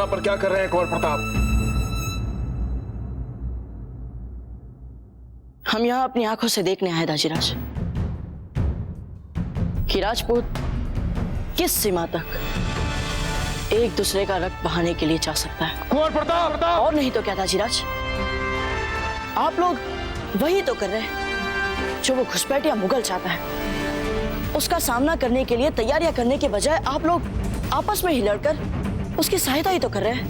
यहाँ पर क्या कर रहे हैं कुंवर प्रताप? हम यहाँ अपनी आंखों से देखने आए दाजीराज कि राजपूत किस सीमा तक एक दूसरे का रक्त बहाने के लिए जा सकता है। कुंवर प्रताप! और नहीं तो क्या दाजीराज, आप लोग वही तो कर रहे हैं जो वो घुसपैठिया मुगल चाहता है। उसका सामना करने के लिए तैयारियां करने के बजाय आप लोग आपस में ही लड़कर उसकी सहायता ही तो कर रहे हैं।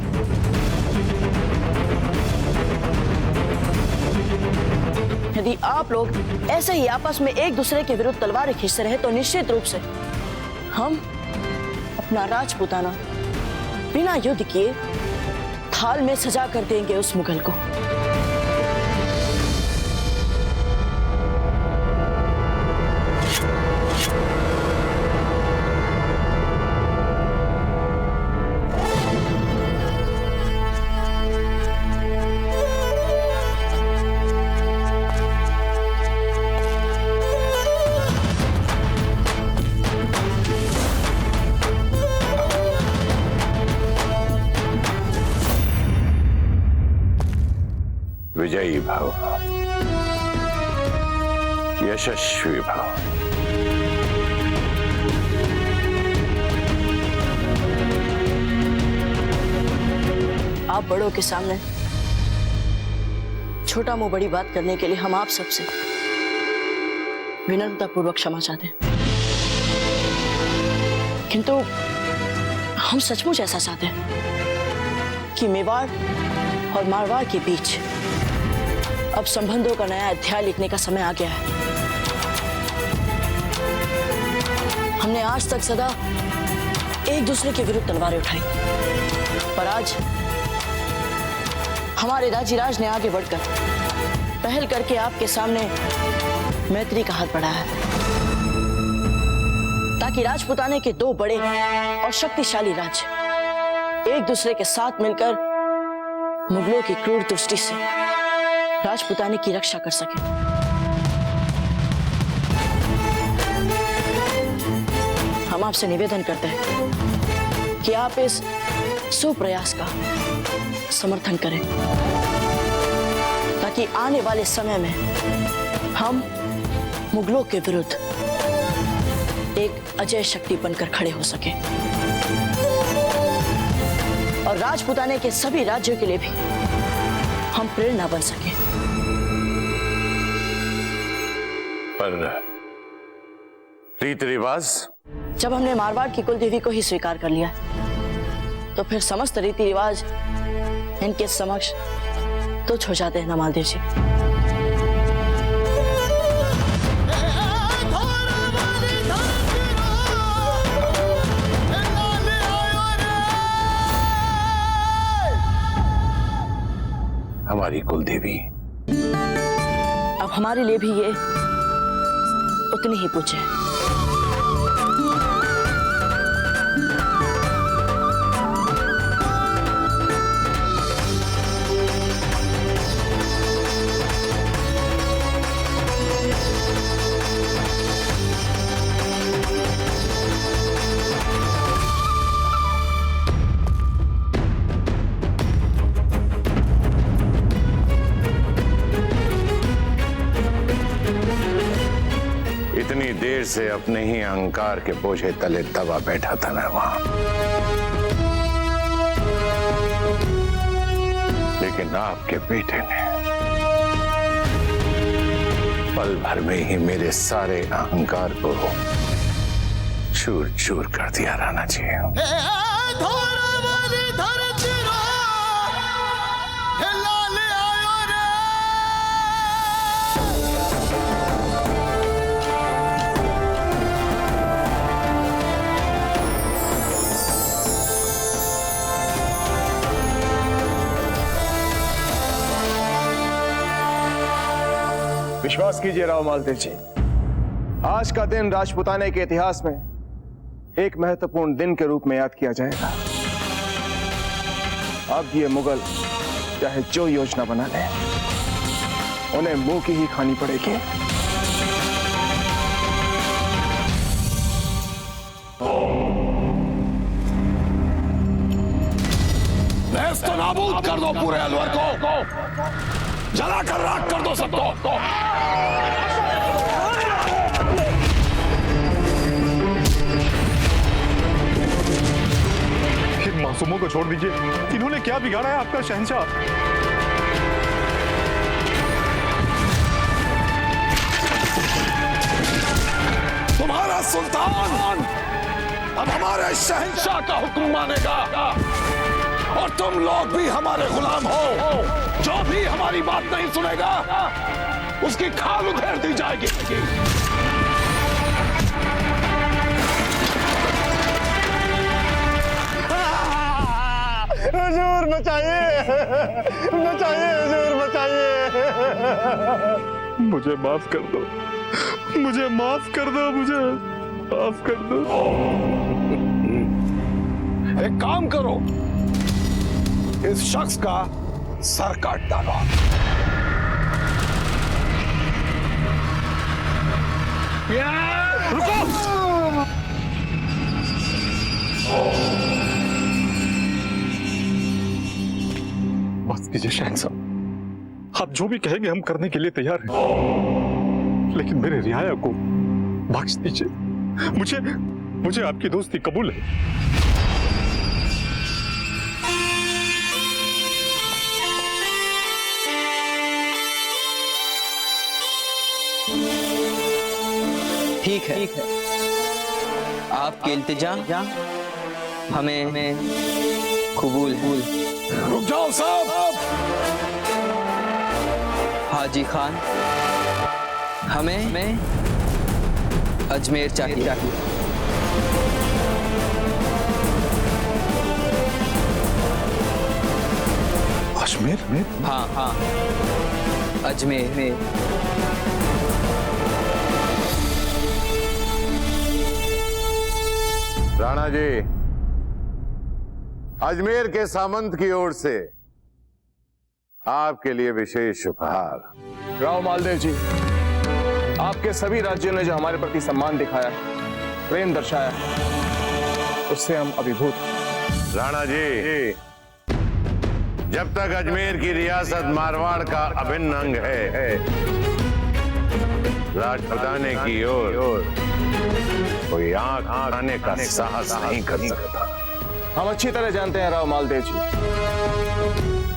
यदि आप लोग ऐसे ही आपस में एक दूसरे के विरुद्ध तलवारें खींचते रहे तो निश्चित रूप से हम अपना राजपूताना बिना युद्ध किए थाल में सजा कर देंगे उस मुगल को। विजयी भव, यशस्वी भव। आप बड़ों के सामने छोटा मुंह बड़ी बात करने के लिए हम आप सबसे विनम्रतापूर्वक क्षमा चाहते हैं, किंतु हम सचमुच ऐसा चाहते हैं कि मेवाड़ और मारवाड़ के बीच अब संबंधों का नया अध्याय लिखने का समय आ गया है। हमने आज तक सदा एक दूसरे के विरुद्ध तलवारें उठाई, पर आज हमारे दाजीराज ने आगे बढ़कर पहल करके आपके सामने मैत्री का हाथ बढ़ाया है, ताकि राजपुताने के दो बड़े और शक्तिशाली राज्य एक दूसरे के साथ मिलकर मुगलों की क्रूर दृष्टि से राजपुताने की रक्षा कर सके। हम आपसे निवेदन करते हैं कि आप इस सुप्रयास का समर्थन करें, ताकि आने वाले समय में हम मुगलों के विरुद्ध एक अजय शक्ति बनकर खड़े हो सके और राजपुताने के सभी राज्यों के लिए भी हम प्रेरणा बन सके। पर रीति रिवाज? जब हमने मारवाड़ की कुल देवी को ही स्वीकार कर लिया तो फिर समस्त रीति रिवाज इनके समक्ष तुच्छ हो जाते हैं ना मालदेव जी। हमारी कुलदेवी अब हमारे लिए भी ये उतनी ही पूछे। इतनी देर से अपने ही अहंकार के बोझे तले दबा बैठा था मैं वहां, लेकिन आपके बेटे ने पल भर में ही मेरे सारे अहंकार को चूर चूर कर दिया राणा जी। विश्वास कीजिए राव मालदेव जी, आज का दिन राजपुताने के इतिहास में एक महत्वपूर्ण दिन के रूप में याद किया जाएगा। अब ये मुगल चाहे जो योजना बना ले, उन्हें मुंह की ही खानी पड़ेगी। नाबूद कर दो पूरे अलवर को, जला कर राख कर दो सबको। इन मासूमों को छोड़ दीजिए, इन्होंने क्या बिगाड़ा है आपका शहंशाह? तुम्हारा सुल्तान अब हमारे शहंशाह का हुक्म मानेगा और तुम लोग भी हमारे गुलाम हो। जो भी हमारी बात नहीं सुनेगा उसकी खाल उधेड़ दी जाएगी। हुजूर बचाइए, बचाइए हुजूर बचाइए। मुझे माफ कर दो, मुझे माफ कर दो, मुझे माफ कर दो। एक काम करो, इस शख्स का सर काट डालो। रुको! बस कीजिए शहंशाह, आप जो भी कहेंगे हम करने के लिए तैयार हैं, लेकिन मेरे रियाया को बख्श दीजिए। मुझे आपकी दोस्ती कबूल है। ठीक है, आपके इल्तिजा हमें कबूल है। रुक जाओ साहब। हाजी खान, हमें अजमेर चाहिए। अजमेर में? हाँ, अजमेर में। राणा जी, अजमेर के सामंत की ओर से आपके लिए विशेष उपहार। राव मालदेव जी, आपके सभी राज्यों ने जो हमारे प्रति सम्मान दिखाया, प्रेम दर्शाया, उससे हम अभिभूत हैं। राणा जी, जब तक अजमेर की रियासत मारवाड़ का अभिन्न अंग है, राजपुताने की ओर कोई आंख आने का साहस नहीं कर सकता। हम अच्छी तरह जानते हैं राव मालदेव जी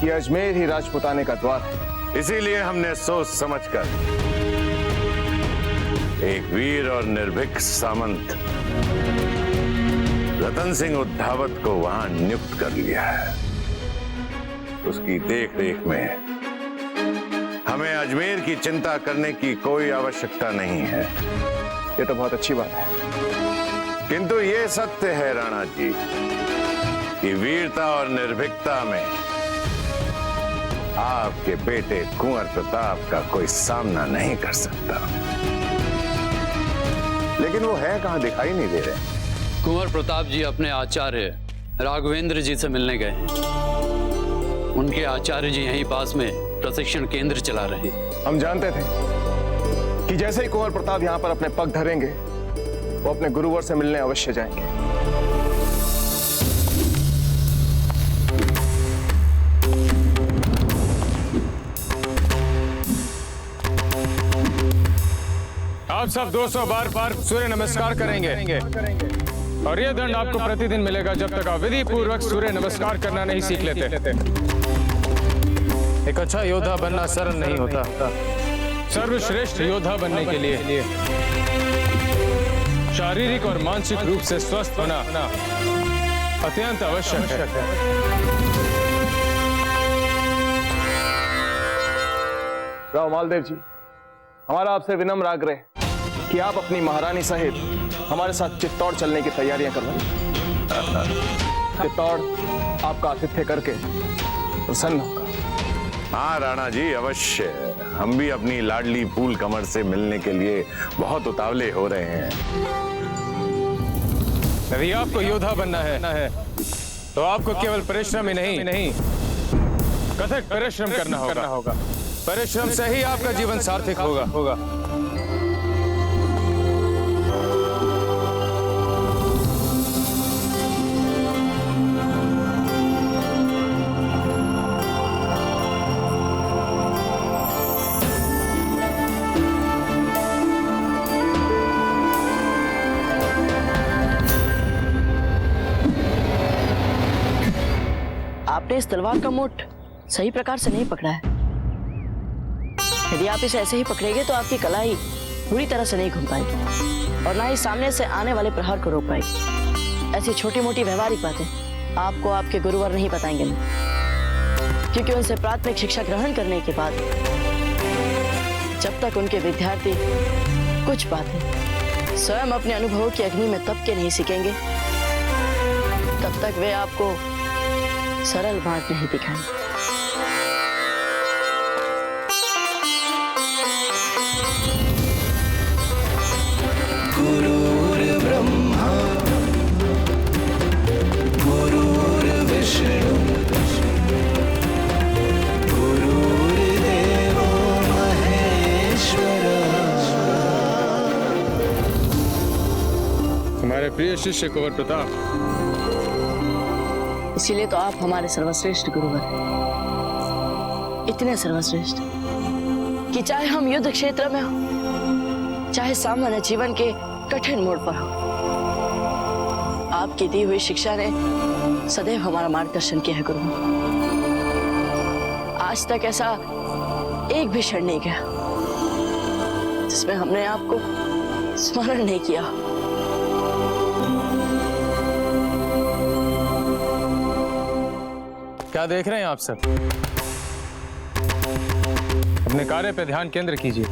कि अजमेर ही राजपुताने का द्वार है। इसीलिए हमने सोच समझकर एक वीर और निर्भीक सामंत रतन सिंह उद्धावत को वहां नियुक्त कर लिया है। उसकी देखरेख में हमें अजमेर की चिंता करने की कोई आवश्यकता नहीं है। ये तो बहुत अच्छी बात है। किंतु ये सत्य है राणा जी कि वीरता और निर्भीकता में आपके बेटे कुंवर प्रताप का कोई सामना नहीं कर सकता। लेकिन वो है कहां, दिखाई नहीं दे रहे। कुंवर प्रताप जी अपने आचार्य राघवेंद्र जी से मिलने गए। उनके आचार्य जी यहीं पास में प्रशिक्षण केंद्र चला रहे। हम जानते थे कि जैसे ही कुंवर प्रताप यहां पर अपने पग धरेंगे, वो अपने गुरुवर से मिलने अवश्य जाएंगे। आप सब 200 बार सूर्य नमस्कार करेंगे और यह दंड आपको प्रतिदिन मिलेगा जब तक आप विधि पूर्वक सूर्य नमस्कार करना नहीं सीख लेते। एक अच्छा योद्धा बनना सरल नहीं होता। सर्वश्रेष्ठ योद्धा बनने के लिए शारीरिक और मानसिक रूप से स्वस्थ होना अत्यंत आवश्यक है। राव मालदेव जी, हमारा आपसे विनम्र आग्रह कि आप अपनी महारानी सहित हमारे साथ चित्तौड़ चलने की तैयारियां करवाएं। चित्तौड़ आपका आतिथ्य करके प्रसन्न होगा। हाँ राणा जी, अवश्य। हम भी अपनी लाडली फूल कमर से मिलने के लिए बहुत उतावले हो रहे हैं। यदि आपको योद्धा बनना है तो आपको केवल परिश्रम ही नहीं कठोर परिश्रम करना होगा। परिश्रम से ही आपका जीवन सार्थक होगा। इस तलवार का मोट सही प्रकार से नहीं पकड़ा है। यदि आप इसे ऐसे ही पकड़ेंगे तो आपकी कलाई पूरी तरह से नहीं घूम पाएगी और ना ही सामने से आने वाले प्रहार को रोक पाएगी। ऐसी छोटी मोटी व्यवहारिक बातें आपको आपके गुरुवर नहीं बताएंगे नहीं, क्योंकि उनसे प्राथमिक शिक्षा ग्रहण करने के बाद जब तक उनके विद्यार्थी कुछ बातें स्वयं अपने अनुभवों की अग्नि में तप के नहीं सीखेंगे, तब तक वे आपको सरल बात नहीं दिखाएंगे। गुरुर्ब्रह्मा गुरुर्विष्णु गुरुर्देवो महेश्वरा। हमारे प्रिय शिष्य कुंवर प्रताप, इसीलिए तो आप हमारे सर्वश्रेष्ठ गुरुवर हैं। इतने सर्वश्रेष्ठ कि चाहे हम युद्ध क्षेत्र में हो, चाहे सामान्य जीवन के कठिन मोड़ पर हो, आपकी दी हुई शिक्षा ने सदैव हमारा मार्गदर्शन किया है गुरु। आज तक ऐसा एक भी क्षण नहीं गया जिसमें हमने आपको स्मरण नहीं किया। क्या देख रहे हैं आप सब? अपने कार्य पे ध्यान केंद्र कीजिए।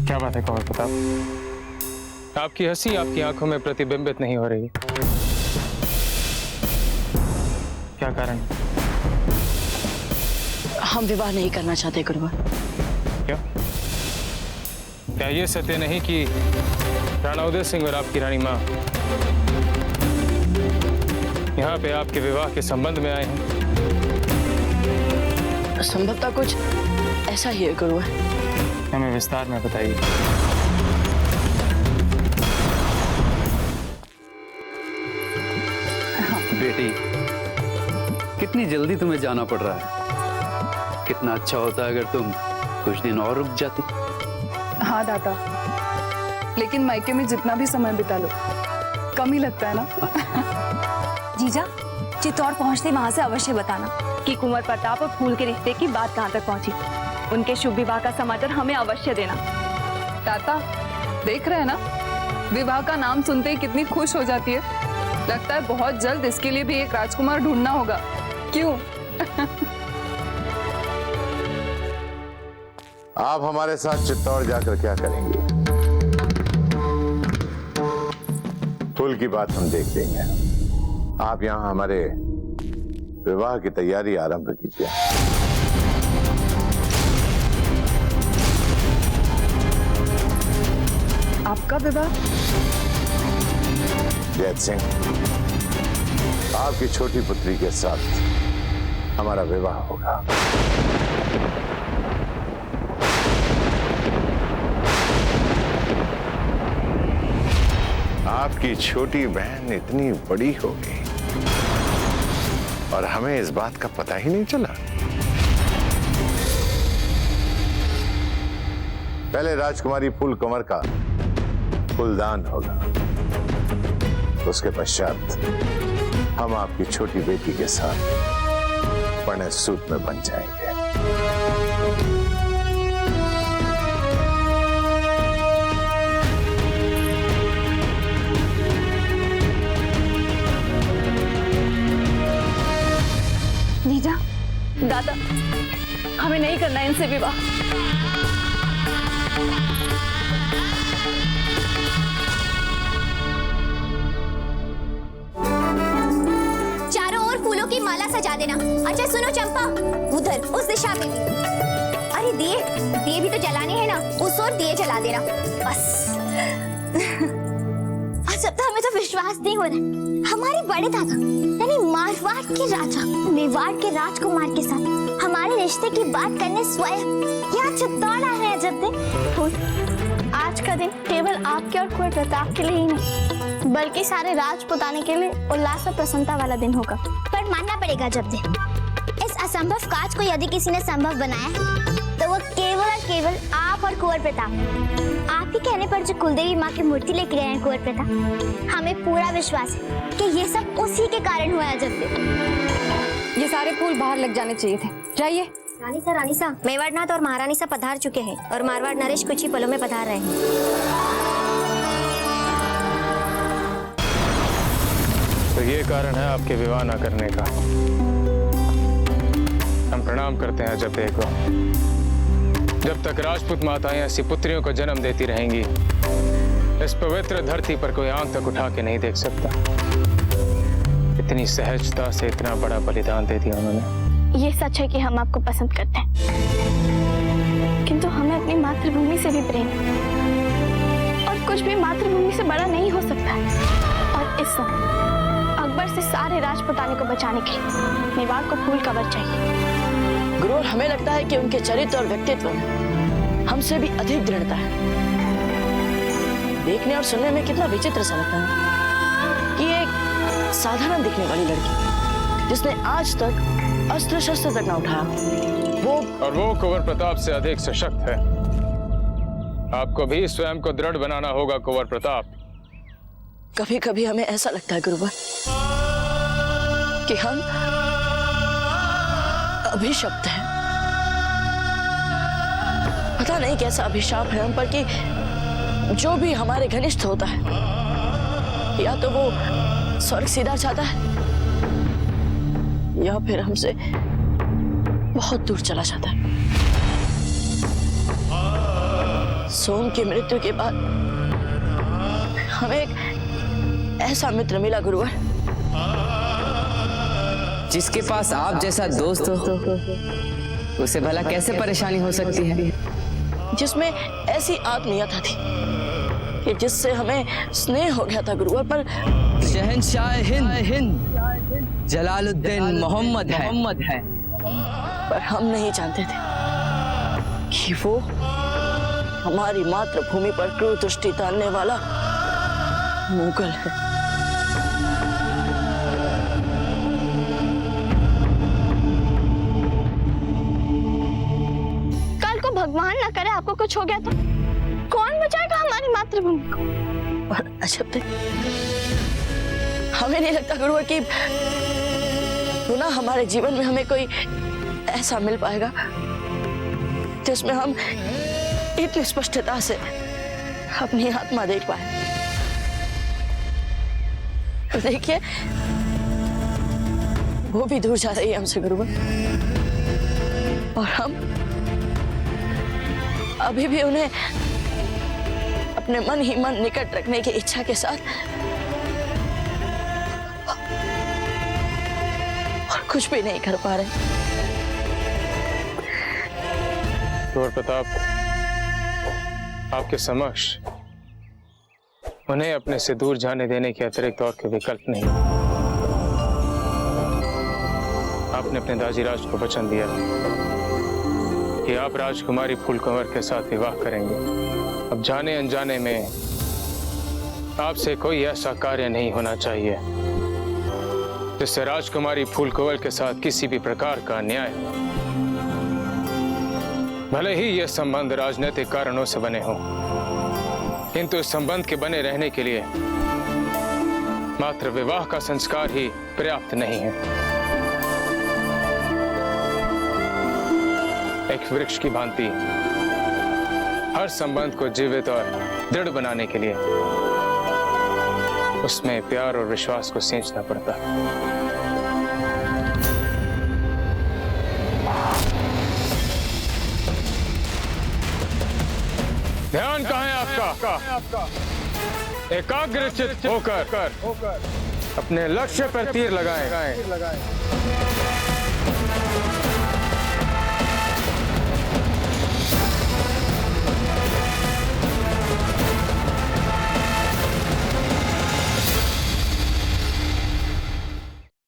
क्या बात है कुंवर प्रताप? आपकी हंसी आपकी आंखों में प्रतिबिंबित नहीं हो रही। क्या कारण? हम विवाह नहीं करना चाहते गुरुवर। क्यों? क्या ये सत्य नहीं कि राणा उदय सिंह और आपकी रानी मां यहाँ पे आपके विवाह के संबंध में आए हैं? संभवतः कुछ ऐसा ही है गुरुवर। हमें विस्तार में बताइए। बेटी, कितनी जल्दी तुम्हें जाना पड़ रहा है। कितना अच्छा होता अगर तुम कुछ दिन और रुक जाती। हाँ दादा, लेकिन मायके में जितना भी समय बिता लो कम ही लगता है ना। जीजा, चित्तौड़ पहुंचते वहां से अवश्य बताना कि कुंवर प्रताप और फूल के रिश्ते की बात कहां तक पहुंची। उनके शुभ विवाह का समाचार हमें अवश्य देना। ताता, देख रहे हैं ना, विवाह का नाम सुनते ही कितनी खुश हो जाती है। लगता है बहुत जल्द इसके लिए भी एक राजकुमार ढूंढना होगा। क्यों? आप हमारे साथ चित्तौड़ जाकर क्या करेंगे? फूल की बात हम देख लेंगे। आप यहां हमारे विवाह की तैयारी आरंभ कीजिए। आपका विवाह? जैत सिंह, आपकी छोटी पुत्री के साथ हमारा विवाह होगा। आपकी छोटी बहन इतनी बड़ी हो गई और हमें इस बात का पता ही नहीं चला। पहले राजकुमारी फूल कंवर का कुलदान होगा, उसके पश्चात हम आपकी छोटी बेटी के साथ परिणय सूत्र में बन जाएंगे। जीजा, दादा, हमें नहीं करना इनसे विवाह। चारों ओर फूलों की माला सजा देना। अच्छा सुनो चंपा, उधर उस दिशा में भी। अरे दिए भी तो जलाने हैं ना, उस ओर दिए जला देना बस। अच्छा तो हमें तो विश्वास नहीं हो रहा। हमारे बड़े दादा यानी मारवाड़ के राजा मेवाड़ के राजकुमार के साथ हमारे रिश्ते की बात करने स्वयं यहाँ चित्तौड़ आ रहे हैं। जब दिन आज का दिन केवल आपके और कुंवर प्रताप के लिए ही नहीं, बल्कि सारे राजपुताने के लिए उल्लास और प्रसन्नता वाला दिन होगा। पर मानना पड़ेगा जब दिन इस असंभव काज को यदि किसी ने संभव बनाया तो वो वो केवल और केवल आप और कुंवर प्रताप। आप ही कहने पर जो कुलदेवी माँ की मूर्ति लेके गए हैं कुंवर प्रताप, हमें पूरा विश्वास है कि ये सब उसी के कारण हुआ है। जब ये सारे फूल बाहर लग जाने चाहिए थे। जाइए। रानी सा, मेवाड़नाथ और महारानी सा पधार चुके हैं और मारवाड़ नरेश कुछ ही पलों में पधार रहे हैं। तो ये कारण है आपके विवाह न करने का। हम प्रणाम करते हैं जब देखो, जब तक राजपूत माताएं ऐसी पुत्रियों को जन्म देती रहेंगी, इस पवित्र धरती पर कोई आंख तक उठा के नहीं देख सकता। इतनी सहजता से इतना बड़ा बलिदान दे दिया उन्होंने। ये सच है कि हम आपको पसंद करते हैं, किंतु हमें अपनी मातृभूमि से भी प्रेम है और कुछ भी मातृभूमि से बड़ा नहीं हो सकता। और इस समय अकबर से सारे राजपुताने को बचाने के लिए मेवाड़ को फूल का वर चाहिए। गुरु, हमें लगता है कि उनके चरित्र और व्यक्तित्व में हमसे भी अधिक दृढ़ता है। देखने और सुनने में कितना विचित्र सा लगता है कि एक साधारण दिखने वाली लड़की जिसने आज तक अस्त्र शस्त्र तक ना उठाया, वो कुंवर प्रताप से अधिक सशक्त है। आपको भी स्वयं को दृढ़ बनाना होगा कुंवर प्रताप। कभी कभी हमें ऐसा लगता है गुरुवर कि हम अभिशप्त हैं। पता नहीं कैसा अभिशाप है हम पर कि जो भी हमारे घनिष्ठ होता है, या तो वो स्वर्ग सीधा चाहता है या फिर हमसे बहुत दूर चला जाता है। सोम की मृत्यु के बाद हमें एक ऐसा मित्र मिला गुरुवर, जिसके पास आप जैसा दोस्त हो, उसे भला कैसे परेशानी हो सकती है? जिसमें ऐसी आत्मीयता थी कि जिससे हमें स्नेह हो गया था गुरुवर। पर शहंशाह हिंद जलालुद्दीन मोहम्मद है। पर हम नहीं जानते थे कि वो हमारी मातृभूमि पर क्रूर दृष्टि डालने वाला मुगल है। कल को भगवान ना करे आपको कुछ हो गया तो कौन बचाएगा हमारी मातृभूमि को? और अजब थे, हमें नहीं लगता गुरुवर कि पुनः हमारे जीवन में हमें कोई ऐसा मिल पाएगा जिसमें हम इतनी स्पष्टता से अपनी आत्मा देख पाए। देखिए, वो भी दूर जा रही है हमसे गुरुवर, और हम अभी भी उन्हें अपने मन ही मन निकट रखने की इच्छा के साथ और कुछ भी नहीं कर पा रहे। कुंवर प्रताप, आपके समक्ष उन्हें अपने से दूर जाने देने के अतिरिक्त और कोई विकल्प नहीं। आपने अपने दाजीराज को वचन दिया कि आप राजकुमारी फूलकुंवर के साथ विवाह करेंगे। अब जाने अनजाने में आपसे कोई ऐसा कार्य नहीं होना चाहिए जिससे राजकुमारी फूलकुंवर के साथ किसी भी प्रकार का अन्याय हो। भले ही यह संबंध राजनीतिक कारणों से बने हों, किंतु इस संबंध के बने रहने के लिए मात्र विवाह का संस्कार ही पर्याप्त नहीं है। एक वृक्ष की भांति हर संबंध को जीवित और दृढ़ बनाने के लिए उसमें प्यार और विश्वास को सींचना पड़ता है। ध्यान कहाँ है आपका? एकाग्रचित्त होकर अपने लक्ष्य पर तीर लगाएं।